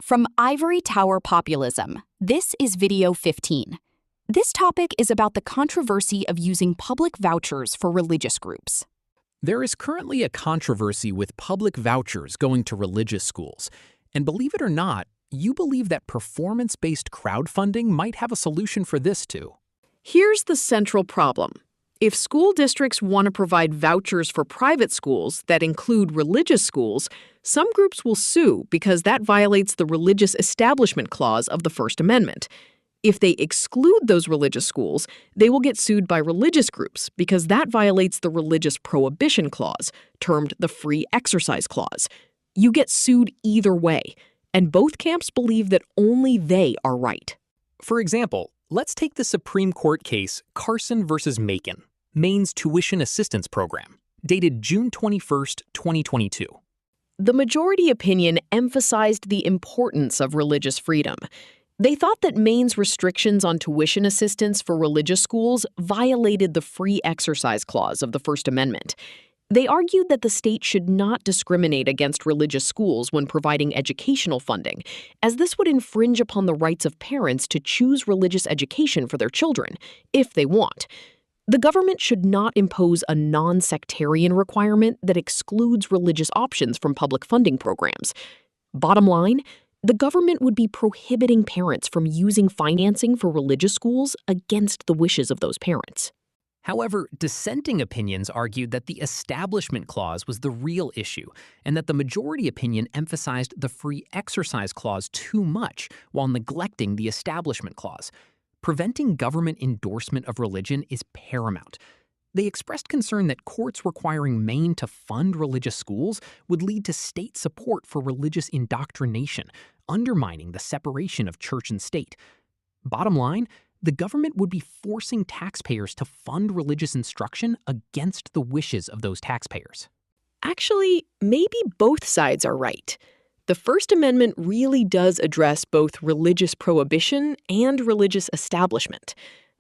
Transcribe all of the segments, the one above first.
From Ivory Tower Populism, this is video 15. This topic is about the controversy of using public vouchers for religious groups. There is currently a controversy with public vouchers going to religious schools. And believe it or not, you believe that performance-based crowdfunding might have a solution for this too. Here's the central problem. If school districts want to provide vouchers for private schools that include religious schools, some groups will sue because that violates the Religious Establishment Clause of the First Amendment. If they exclude those religious schools, they will get sued by religious groups because that violates the Religious Prohibition Clause, termed the Free Exercise Clause. You get sued either way, and both camps believe that only they are right. For example, let's take the Supreme Court case Carson versus Macon, Maine's Tuition Assistance Program, dated June 21, 2022. The majority opinion emphasized the importance of religious freedom. They thought that Maine's restrictions on tuition assistance for religious schools violated the Free Exercise Clause of the First Amendment. They argued that the state should not discriminate against religious schools when providing educational funding, as this would infringe upon the rights of parents to choose religious education for their children, if they want. The government should not impose a non-sectarian requirement that excludes religious options from public funding programs. Bottom line, the government would be prohibiting parents from using financing for religious schools against the wishes of those parents. However, dissenting opinions argued that the Establishment Clause was the real issue, and that the majority opinion emphasized the Free Exercise Clause too much while neglecting the Establishment Clause. Preventing government endorsement of religion is paramount. They expressed concern that courts requiring Maine to fund religious schools would lead to state support for religious indoctrination, undermining the separation of church and state. Bottom line, the government would be forcing taxpayers to fund religious instruction against the wishes of those taxpayers. Actually, maybe both sides are right. The First Amendment really does address both religious prohibition and religious establishment.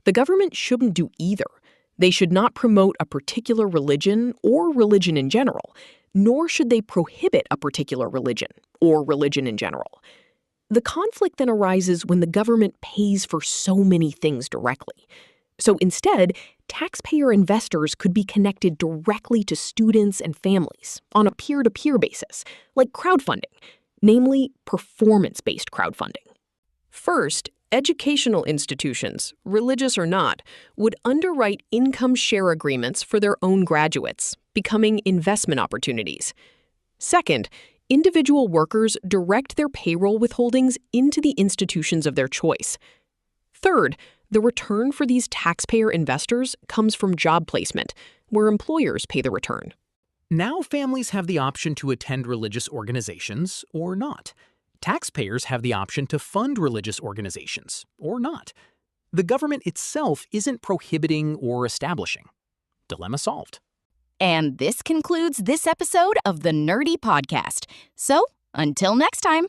The government shouldn't do either. They should not promote a particular religion or religion in general, nor should they prohibit a particular religion or religion in general. The conflict then arises when the government pays for so many things directly. So instead, taxpayer investors could be connected directly to students and families on a peer-to-peer basis, like crowdfunding, namely performance-based crowdfunding. First, educational institutions, religious or not, would underwrite income share agreements for their own graduates, becoming investment opportunities. Second, individual workers direct their payroll withholdings into the institutions of their choice. Third, the return for these taxpayer investors comes from job placement, where employers pay the return. Now families have the option to attend religious organizations or not. Taxpayers have the option to fund religious organizations or not. The government itself isn't prohibiting or establishing. Dilemma solved. And this concludes this episode of the Nerdy Podcast. So, until next time.